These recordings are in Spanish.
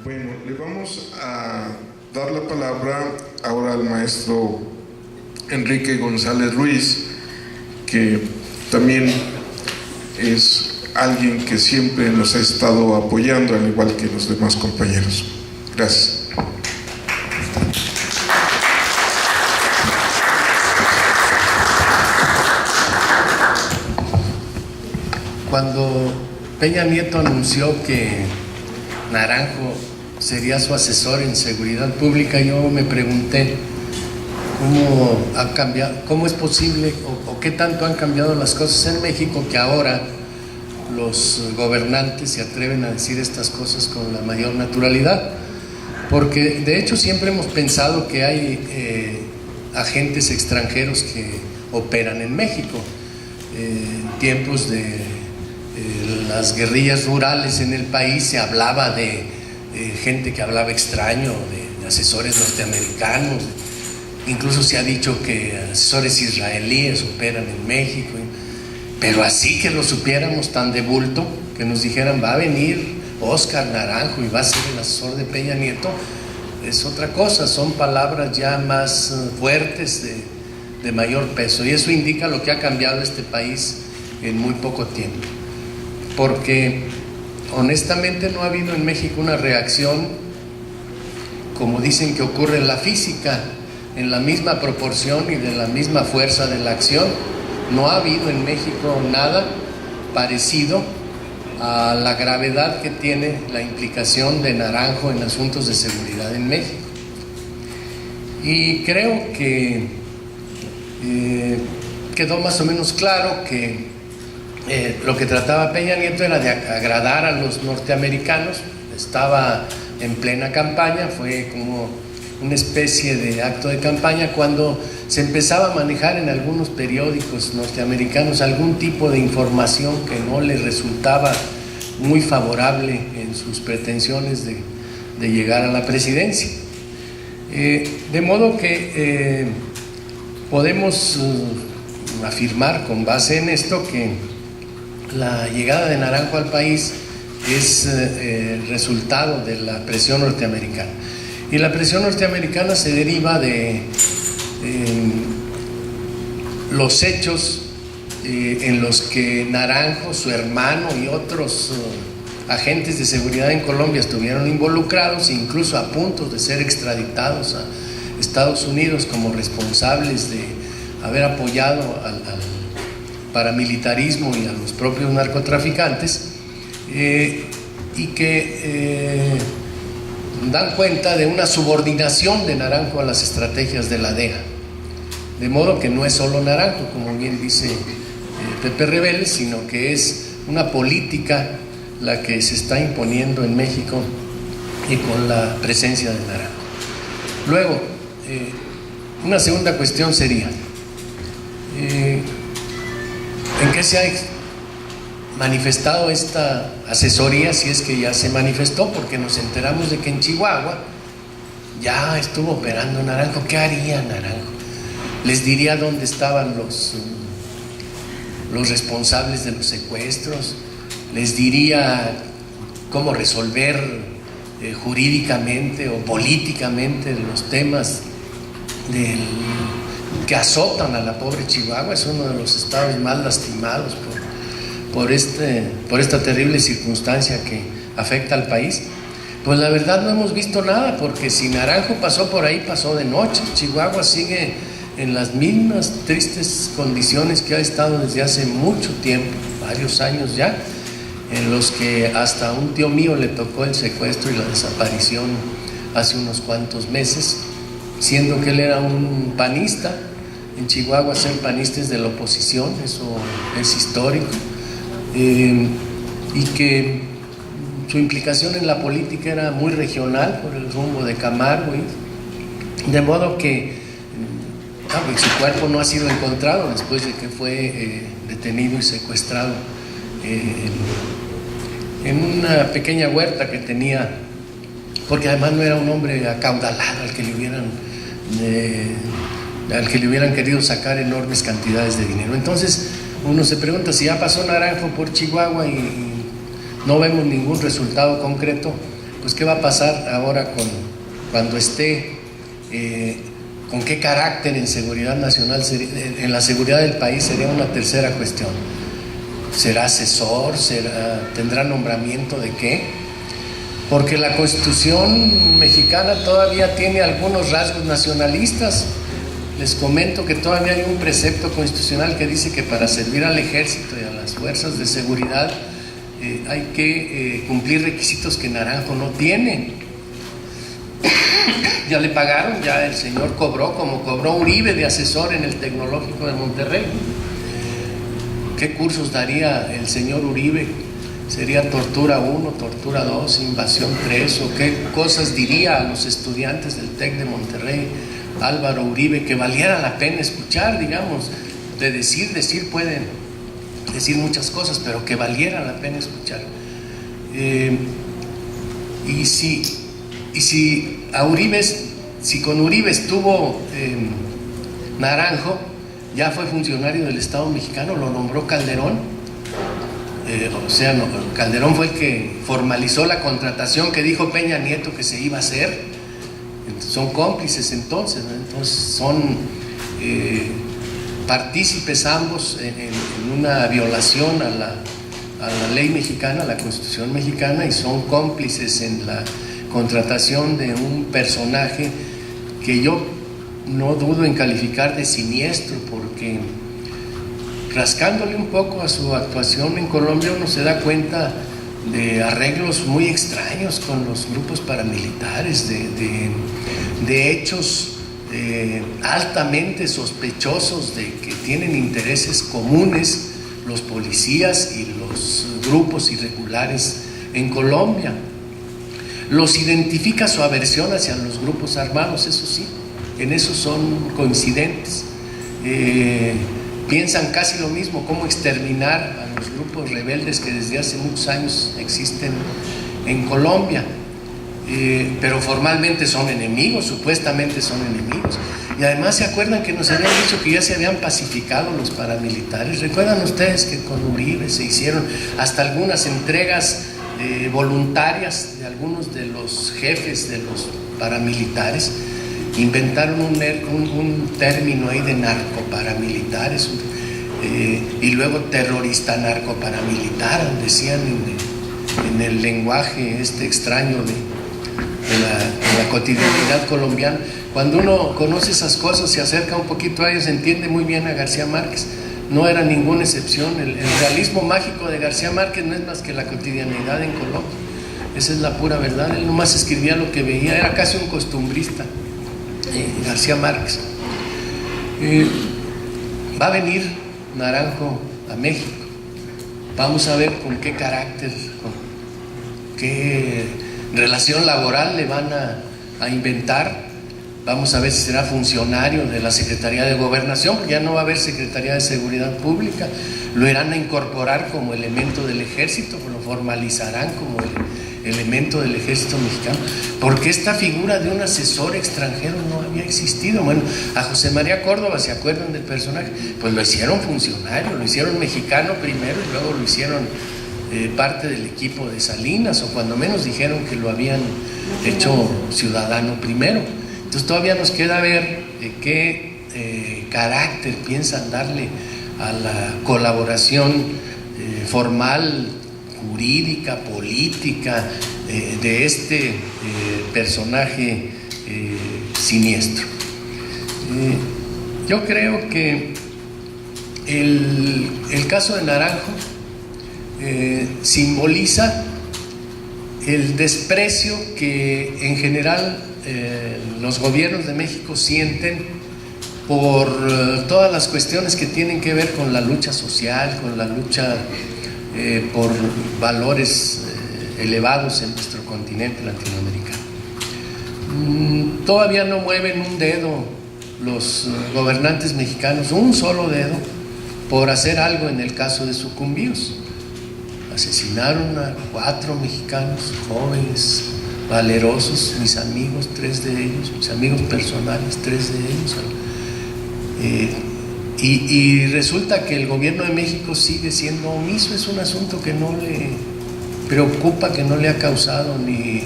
Bueno, le vamos a dar la palabra ahora al maestro Enrique González Ruiz, que también es alguien que siempre nos ha estado apoyando, al igual que los demás compañeros. Gracias. Cuando Peña Nieto anunció que Naranjo sería su asesor en seguridad pública, yo me pregunté cómo ha cambiado, cómo es posible o qué tanto han cambiado las cosas en México que ahora los gobernantes se atreven a decir estas cosas con la mayor naturalidad. Porque de hecho siempre hemos pensado que hay agentes extranjeros que operan en México. En tiempos de las guerrillas rurales en el país se hablaba de gente que hablaba extraño, de asesores norteamericanos, incluso se ha dicho que asesores israelíes operan en México, pero así que lo supiéramos tan de bulto, que nos dijeran va a venir Óscar Naranjo y va a ser el asesor de Peña Nieto, es otra cosa, son palabras ya más fuertes, de mayor peso, y eso indica lo que ha cambiado este país en muy poco tiempo. Porque honestamente no ha habido en México una reacción, como dicen que ocurre en la física, en la misma proporción y de la misma fuerza de la acción. No ha habido en México nada parecido a la gravedad que tiene la implicación de Naranjo en asuntos de seguridad en México. Y creo que quedó más o menos claro que lo que trataba Peña Nieto era de agradar a los norteamericanos. Estaba en plena campaña, fue como una especie de acto de campaña cuando se empezaba a manejar en algunos periódicos norteamericanos algún tipo de información que no le resultaba muy favorable en sus pretensiones de llegar a la presidencia. De modo que podemos afirmar con base en esto que la llegada de Naranjo al país es resultado de la presión norteamericana. Y la presión norteamericana se deriva de los hechos en los que Naranjo, su hermano y otros agentes de seguridad en Colombia estuvieron involucrados, incluso a punto de ser extraditados a Estados Unidos como responsables de haber apoyado al paramilitarismo y a los propios narcotraficantes, y que dan cuenta de una subordinación de Naranjo a las estrategias de la DEA. De modo que no es solo Naranjo, como bien dice Pepe Rebeles, sino que es una política la que se está imponiendo en México y con la presencia de Naranjo. Luego, una segunda cuestión sería ¿en qué se ha manifestado esta asesoría, si es que ya se manifestó? Porque nos enteramos de que en Chihuahua ya estuvo operando Naranjo. ¿Qué haría Naranjo? Les diría dónde estaban los responsables de los secuestros, les diría cómo resolver jurídicamente o políticamente los temas que azotan a la pobre Chihuahua. Es uno de los estados más lastimados por esta terrible circunstancia que afecta al país. Pues la verdad no hemos visto nada, porque si Naranjo pasó por ahí, pasó de noche. Chihuahua sigue en las mismas tristes condiciones que ha estado desde hace mucho tiempo, varios años ya, en los que hasta a un tío mío le tocó el secuestro y la desaparición hace unos cuantos meses, siendo que él era un panista. En Chihuahua ser panista es de la oposición, eso es histórico, y que su implicación en la política era muy regional por el rumbo de Camargo, de modo que su cuerpo no ha sido encontrado después de que fue detenido y secuestrado en una pequeña huerta que tenía, porque además no era un hombre acaudalado al que le hubieran querido sacar enormes cantidades de dinero. Entonces uno se pregunta, si ya pasó Naranjo por Chihuahua y no vemos ningún resultado concreto, pues ¿qué va a pasar ahora cuando esté? ¿Con qué carácter en seguridad nacional, en la seguridad del país? Sería una tercera cuestión. ¿Será asesor? ¿Tendrá nombramiento de qué? Porque la Constitución mexicana todavía tiene algunos rasgos nacionalistas. Les comento que todavía hay un precepto constitucional que dice que para servir al ejército y a las fuerzas de seguridad hay que cumplir requisitos que Naranjo no tiene. Ya le pagaron, ya el señor cobró, como cobró Uribe de asesor en el Tecnológico de Monterrey. ¿Qué cursos daría el señor Uribe? ¿Sería tortura 1, tortura 2, invasión 3? ¿O qué cosas diría a los estudiantes del TEC de Monterrey Álvaro Uribe que valiera la pena escuchar? Digamos, de decir pueden decir muchas cosas, pero que valiera la pena escuchar. Y si con Uribe estuvo Naranjo, ya fue funcionario del Estado mexicano, lo nombró Calderón. Calderón fue el que formalizó la contratación que dijo Peña Nieto que se iba a hacer. Son cómplices entonces, ¿no? Entonces son partícipes ambos en una violación a la ley mexicana, a la Constitución mexicana, y son cómplices en la contratación de un personaje que yo no dudo en calificar de siniestro, porque rascándole un poco a su actuación en Colombia uno se da cuenta de arreglos muy extraños con los grupos paramilitares, de hechos altamente sospechosos de que tienen intereses comunes los policías y los grupos irregulares en Colombia. Los identifica su aversión hacia los grupos armados, eso sí, en eso son coincidentes. Piensan casi lo mismo, cómo exterminar a los grupos rebeldes que desde hace muchos años existen en Colombia. Pero formalmente son enemigos, supuestamente son enemigos. Y además se acuerdan que nos habían dicho que ya se habían pacificado los paramilitares. ¿Recuerdan ustedes que con Uribe se hicieron hasta algunas entregas voluntarias de algunos de los jefes de los paramilitares? Inventaron un término ahí de narcoparamilitares, y luego terrorista narcoparamilitar, decían en el lenguaje extraño de la cotidianidad colombiana. Cuando uno conoce esas cosas, se acerca un poquito a ellas, entiende muy bien a García Márquez. No era ninguna excepción. El realismo mágico de García Márquez no es más que la cotidianidad en Colombia. Esa es la pura verdad. Él nomás escribía lo que veía, era casi un costumbrista. García Márquez. Va a venir Naranjo a México. Vamos a ver con qué carácter, con qué relación laboral le van a inventar. Vamos a ver si será funcionario de la Secretaría de Gobernación, porque ya no va a haber Secretaría de Seguridad Pública. Lo irán a incorporar como elemento del ejército, lo formalizarán como el elemento del ejército mexicano, porque esta figura de un asesor extranjero no había existido. Bueno, a José María Córdoba, ¿se acuerdan del personaje? Pues lo hicieron funcionario, lo hicieron mexicano primero y luego lo hicieron parte del equipo de Salinas, o cuando menos dijeron que lo habían hecho ciudadano primero. Entonces todavía nos queda ver qué carácter piensan darle a la colaboración formal, jurídica, política de este personaje siniestro. Yo creo que el caso de Naranjo simboliza el desprecio que en general los gobiernos de México sienten por todas las cuestiones que tienen que ver con la lucha social, con la lucha por valores elevados en nuestro continente latinoamericano. Todavía no mueven un dedo los gobernantes mexicanos, un solo dedo, por hacer algo en el caso de Sucumbíos. Asesinaron a 4 mexicanos jóvenes, valerosos, mis amigos, 3 de ellos, mis amigos personales, 3 de ellos. Y resulta que el gobierno de México sigue siendo omiso. Es un asunto que no le preocupa, que no le ha causado ni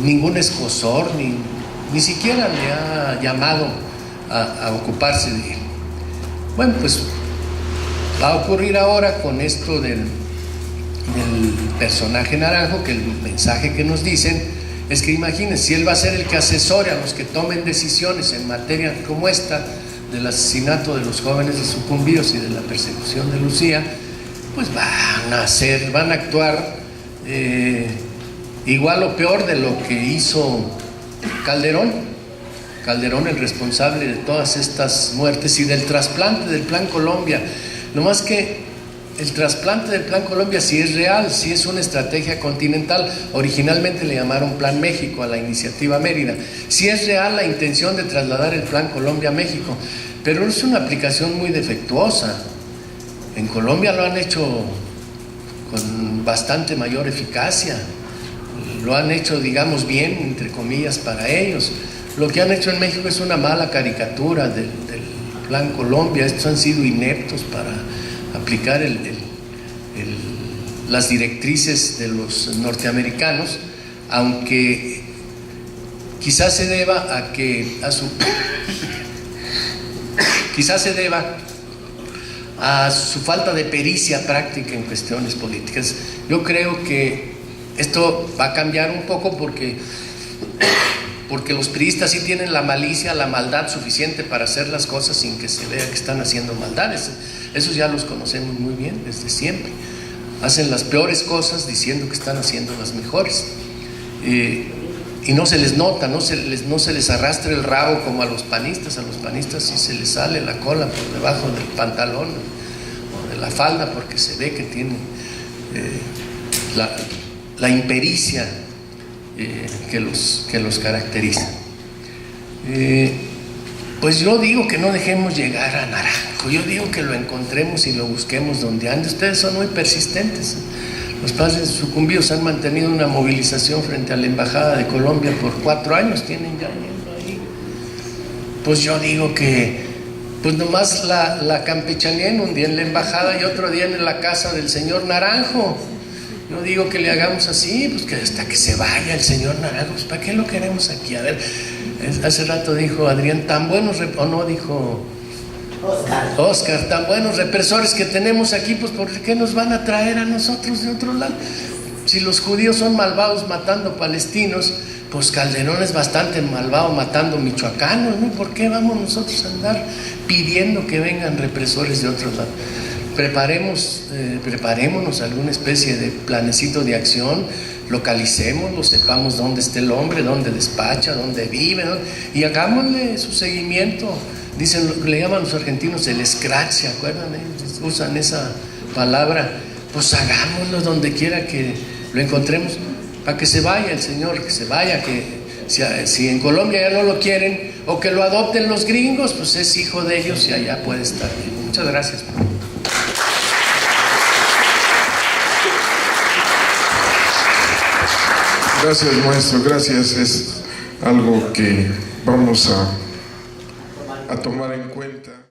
ningún escozor, ni siquiera le ha llamado a ocuparse de él. Bueno, pues va a ocurrir ahora con esto del personaje Naranjo, que el mensaje que nos dicen es que imagínense, si él va a ser el que asesore a los que tomen decisiones en materia como esta, del asesinato de los jóvenes de Sucumbíos y de la persecución de Lucía, pues van a actuar igual o peor de lo que hizo Calderón, el responsable de todas estas muertes y del trasplante del Plan Colombia. No más que el trasplante del Plan Colombia sí es real, sí es una estrategia continental. Originalmente le llamaron Plan México a la iniciativa Mérida. Sí es real la intención de trasladar el Plan Colombia a México, pero es una aplicación muy defectuosa. En Colombia lo han hecho con bastante mayor eficacia, lo han hecho, digamos, bien, entre comillas, para ellos. Lo que han hecho en México es una mala caricatura del Plan Colombia. Estos han sido ineptos para aplicar las directrices de los norteamericanos, aunque quizás se deba a su falta de pericia práctica en cuestiones políticas. Yo creo que esto va a cambiar un poco porque los priistas sí tienen la malicia, la maldad suficiente para hacer las cosas sin que se vea que están haciendo maldades. Esos ya los conocemos muy bien desde siempre. Hacen las peores cosas diciendo que están haciendo las mejores. Y no se les nota, no se les arrastra el rabo como a los panistas. A los panistas sí se les sale la cola por debajo del pantalón o de la falda, porque se ve que tienen la impericia que los caracteriza. Pues yo digo que no dejemos llegar a Naranjo, yo digo que lo encontremos y lo busquemos donde ande. Ustedes son muy persistentes. Los padres de Sucumbíos han mantenido una movilización frente a la Embajada de Colombia por 4 años, tienen ya yendo ahí. Pues yo digo que pues nomás la campechaneen un día en la embajada y otro día en la casa del señor Naranjo. Yo digo que le hagamos así, pues que hasta que se vaya el señor Naranjo. Pues ¿para qué lo queremos aquí? A ver, hace rato dijo Adrián, tan buenos, o no, dijo Oscar, tan buenos represores que tenemos aquí, pues ¿por qué nos van a traer a nosotros de otro lado? Si los judíos son malvados matando palestinos, pues Calderón es bastante malvado matando michoacanos, ¿no? ¿Por qué vamos nosotros a andar pidiendo que vengan represores de otros lados? Preparémonos alguna especie de planecito de acción, localicémoslo, sepamos dónde está el hombre, dónde despacha, dónde vive, ¿no? Y hagámosle su seguimiento. Dicen, le llaman los argentinos el scratch, ¿se acuerdan? Usan esa palabra. Pues hagámoslo donde quiera que lo encontremos, para que se vaya el señor, que se vaya, que si en Colombia ya no lo quieren, o que lo adopten los gringos, pues es hijo de ellos y allá puede estar bien. Muchas gracias. Gracias, maestro, gracias. Es algo que vamos a tomar en cuenta.